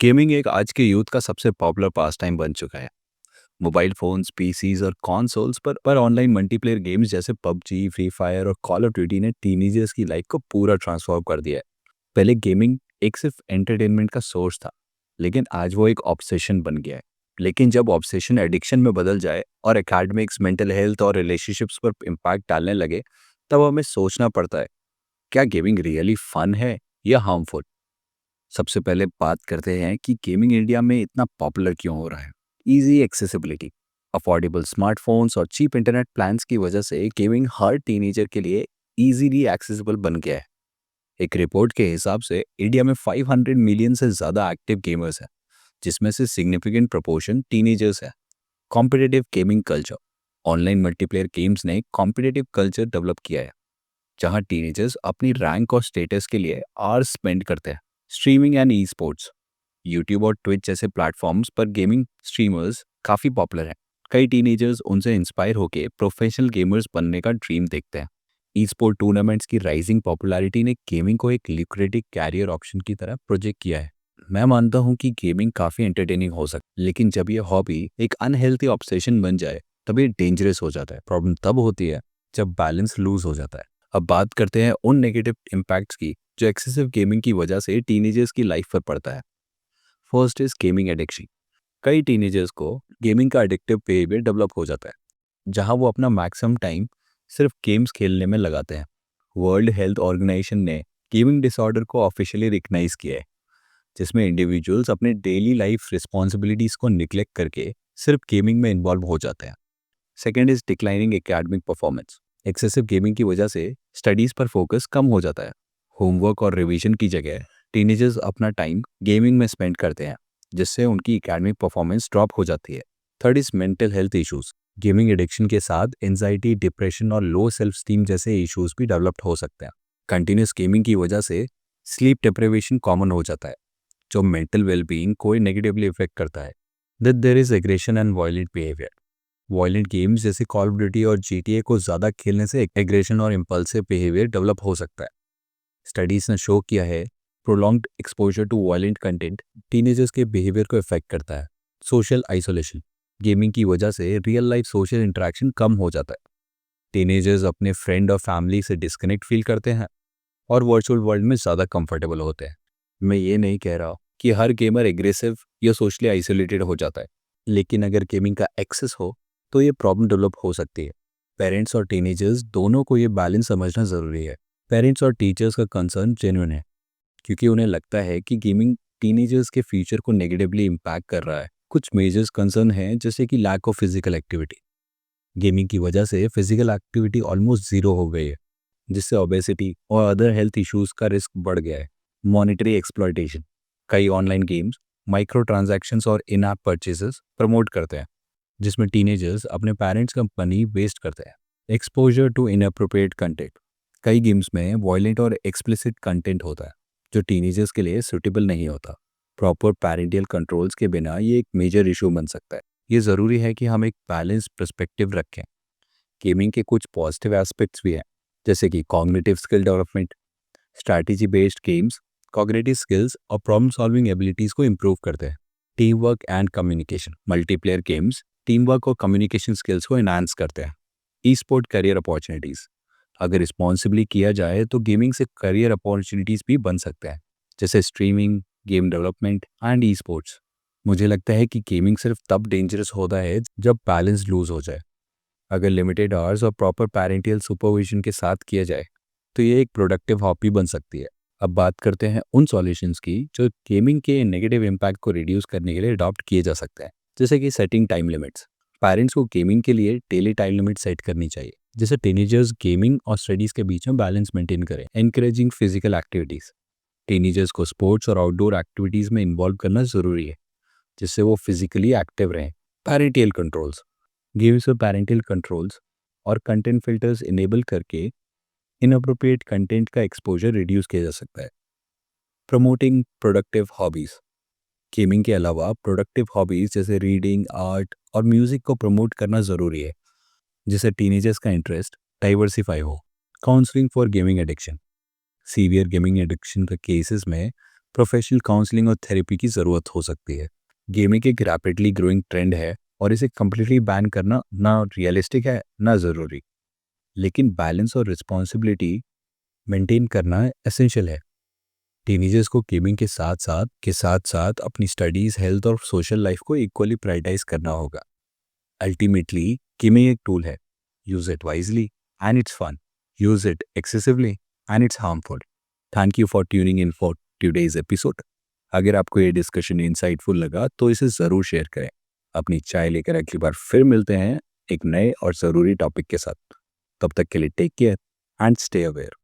Gaming एक आज के यूथ का सबसे पॉपुलर पास टाइम बन चुका है। मोबाइल फोन्स, पीसीज और कंसोल्स पर ऑनलाइन मल्टीप्लेयर गेम्स जैसे पबजी, फ्री फायर और कॉल ऑफ ड्यूटी ने टीनेजर्स की लाइफ को पूरा ट्रांसफॉर्म कर दिया है। पहले गेमिंग एक सिर्फ एंटरटेनमेंट का सोर्स था, लेकिन आज वो एक ऑब्सेशन बन गया है। लेकिन जब ऑब्सेशन एडिक्शन में बदल जाए और एकेडमिक्स, मेंटल हेल्थ और रिलेशनशिप्स पर इम्पैक्ट डालने लगे, तब हमें सोचना पड़ता है, क्या गेमिंग रियली फन है या हार्मफुल। सबसे पहले बात करते हैं कि गेमिंग इंडिया में इतना पॉपुलर क्यों हो रहा है। इजी एक्सेसिबिलिटी, अफोर्डेबल स्मार्टफोन्स और चीप इंटरनेट प्लान्स की वजह से गेमिंग हर टीनेजर के लिए इजीली एक्सेसिबल बन गया है। एक रिपोर्ट के हिसाब से इंडिया में 500 मिलियन से ज़्यादा एक्टिव गेमर्स हैं, जिसमें से सिग्निफिकेंट प्रोपोर्शन टीनेजर्स है। Competitive gaming culture, online multiplayer games ने कॉम्पिटिटिव कल्चर डेवलप किया है, जहां टीनेजर्स अपनी रैंक और स्टेटस के लिए आवर्स स्पेंड करते हैं। Streaming and e sports, YouTube और ट्विच जैसे प्लेटफॉर्म्स पर गेमिंग स्ट्रीमर्स काफ़ी पॉपुलर हैं। कई टीनेजर्स उनसे इंस्पायर होकर प्रोफेशनल गेमर्स बनने का ड्रीम देखते हैं। ई स्पोर्ट टूर्नामेंट्स की राइजिंग पॉपुलैरिटी ने गेमिंग को एक लिक्रेटिव कैरियर ऑप्शन की तरह प्रोजेक्ट किया है। मैं मानता हूँ कि गेमिंग काफ़ी एंटरटेनिंग हो सकती है, लेकिन जब ये हॉबी एक अनहेल्थी ऑब्सेशन बन जाए, तब ये डेंजरस हो जाता है। प्रॉब्लम तब होती है जब बैलेंस लूज हो जाता है। अब बात करते हैं उन नेगेटिव इम्पैक्ट्स की जो एक्सेसिव गेमिंग की वजह से टीनेजर्स की लाइफ पर पड़ता है। First is gaming addiction. कई टीनेजर्स को गेमिंग का एडिक्टिव बिहेवियर डेवलप हो जाता है, जहां वो अपना मैक्सिमम टाइम सिर्फ गेम्स खेलने में लगाते हैं। वर्ल्ड हेल्थ ऑर्गेनाइजेशन ने गेमिंग डिसऑर्डर को ऑफिशियली रिकग्नाइज किया है, जिसमें इंडिविजुअल्स अपने डेली लाइफ रिस्पॉन्सिबिलिटीज को निग्लेक्ट करके सिर्फ गेमिंग में इन्वॉल्व हो जाते हैं। Second is declining academic performance. Excessive gaming की वजह से स्टडीज पर फोकस कम हो जाता है। होमवर्क और रिवीजन की जगह टीनेजर्स अपना टाइम गेमिंग में स्पेंड करते हैं, जिससे उनकी एकेडमिक परफॉर्मेंस ड्रॉप हो जाती है। Third is mental health issues. Gaming addiction के साथ एंजाइटी, डिप्रेशन और लो सेल्फ स्टीम जैसे इश्यूज भी डेवलप्ड हो सकते हैं। कंटिन्यूस गेमिंग की वजह से स्लीप डिप्रिवेशन कॉमन हो जाता है, जो मेंटल वेलबींग को नेगेटिवली इफेक्ट करता है। There is aggression and violent behaviour. Violent games जैसे कॉल ऑफ ड्यूटी और जीटीए को ज़्यादा खेलने से एग्रेशन और इम्पल्सिव बिहेवियर डेवलप हो सकता है। स्टडीज ने शो किया है prolonged exposure to violent content teenagers के बिहेवियर को इफेक्ट करता है। सोशल आइसोलेशन, गेमिंग की वजह से रियल लाइफ सोशल इंटरेक्शन कम हो जाता है। टीनेजर्स अपने फ्रेंड और फैमिली से डिस्कनेक्ट फील करते हैं और वर्चुअल वर्ल्ड में ज़्यादा कंफर्टेबल होते हैं। मैं ये नहीं कह रहा कि हर गेमर एग्रेसिव या सोशली आइसोलेटेड हो जाता है, लेकिन अगर गेमिंग का एक्सेस हो तो ये प्रॉब्लम डेवलप हो सकती है। पेरेंट्स और टीनेजर्स दोनों को ये बैलेंस समझना ज़रूरी है। पेरेंट्स और टीचर्स का कंसर्न जेन्युइन है, क्योंकि उन्हें लगता है कि गेमिंग टीनेजर्स के फ्यूचर को नेगेटिवली इम्पैक्ट कर रहा है। कुछ मेजर्स कंसर्न हैं, जैसे कि lack of physical activity. Gaming की वजह से फिजिकल एक्टिविटी ऑलमोस्ट ज़ीरो हो गई है, जिससे ओबेसिटी और अदर हेल्थ इश्यूज का रिस्क बढ़ गया है। मॉनेटरी एक्सप्लॉयटेशन, कई ऑनलाइन गेम्स माइक्रो ट्रांजैक्शंस और इन ऐप परचेसेस प्रमोट करते हैं, जिसमें टीनेजर्स अपने पेरेंट्स का मनी वेस्ट करते हैं। एक्सपोजर टू इनअप्रोप्रिएट कंटेंट, कई गेम्स में वॉयलेंट और एक्सप्लिसिट कंटेंट होता है, जो टीनेजर्स के लिए सूटेबल नहीं होता। प्रॉपर पेरेंटियल कंट्रोल्स के बिना ये एक मेजर इशू बन सकता है। ये ज़रूरी है कि हम एक बैलेंस पर्सपेक्टिव रखें। गेमिंग के कुछ पॉजिटिव एस्पेक्ट्स भी हैं, जैसे कि cognitive skill development. Strategy based games cognitive skills और प्रॉब्लम सॉल्विंग एबिलिटीज को इम्प्रूव करते हैं। Team work and communication, multiplayer games team work और कम्युनिकेशन स्किल्स को एनहांस करते हैं। ई स्पोर्ट करियर अपॉर्चुनिटीज, अगर रिस्पॉन्सिबली किया जाए तो गेमिंग से करियर अपॉर्चुनिटीज भी बन सकते हैं, जैसे streaming, game development and e sports. मुझे लगता है कि गेमिंग सिर्फ तब डेंजरस होता है जब बैलेंस लूज हो जाए। अगर लिमिटेड आवर्स और प्रॉपर पेरेंटियल सुपरविजन के साथ किया जाए, तो ये एक प्रोडक्टिव हॉबी बन सकती है। अब बात करते हैं उन सॉल्यूशंस की जो गेमिंग के नेगेटिव इम्पैक्ट को रिड्यूस करने के लिए अडॉप्ट किए जा सकते हैं, जैसे कि सेटिंग टाइम लिमिट्स। पेरेंट्स को गेमिंग के लिए डेली टाइम लिमिट सेट करनी चाहिए, जिससे टीनेजर्स गेमिंग और स्टडीज के बीच में बैलेंस मेंटेन करें। एनकरेजिंग फिजिकल एक्टिविटीज, टीनेजर्स को स्पोर्ट्स और आउटडोर एक्टिविटीज में इन्वॉल्व करना जरूरी है, जिससे वो फिजिकली एक्टिव रहें। पेरेंटियल कंट्रोल्स, गेम्स में पेरेंटल कंट्रोल्स और कंटेंट फिल्टर्स इनेबल करके इनअप्रोप्रिएट कंटेंट का एक्सपोजर रिड्यूस किया जा सकता है। प्रमोटिंग प्रोडक्टिव हॉबीज, गेमिंग के अलावा प्रोडक्टिव हॉबीज जैसे रीडिंग, आर्ट और म्यूजिक को प्रमोट करना ज़रूरी है, जिससे टीनेजर्स का इंटरेस्ट डाइवर्सिफाई हो। Counselling for gaming addiction, severe gaming addiction के केसेस में प्रोफेशनल काउंसलिंग और थेरेपी की ज़रूरत हो सकती है। गेमिंग एक रैपिडली ग्रोइंग ट्रेंड है और इसे कम्प्लीटली बैन करना ना रियलिस्टिक है ना ज़रूरी। लेकिन बैलेंस और रिस्पॉन्सिबिलिटी मेंटेन करना एसेंशियल है। टीनेजर्स को गेमिंग के साथ साथ अपनी स्टडीज़, हेल्थ और सोशल लाइफ को इक्वली प्रायोरिटाइज करना होगा। अल्टीमेटली गेमिंग एक टूल है। Use it wisely and it's fun. Use it excessively and it's harmful. Thank you for tuning in for today's episode. अगर आपको ये डिस्कशन इंसाइटफुल लगा तो इसे ज़रूर शेयर करें। अपनी चाय लेकर अगली बार फिर मिलते हैं एक नए और ज़रूरी टॉपिक के साथ। तब तक के लिए take care and stay aware.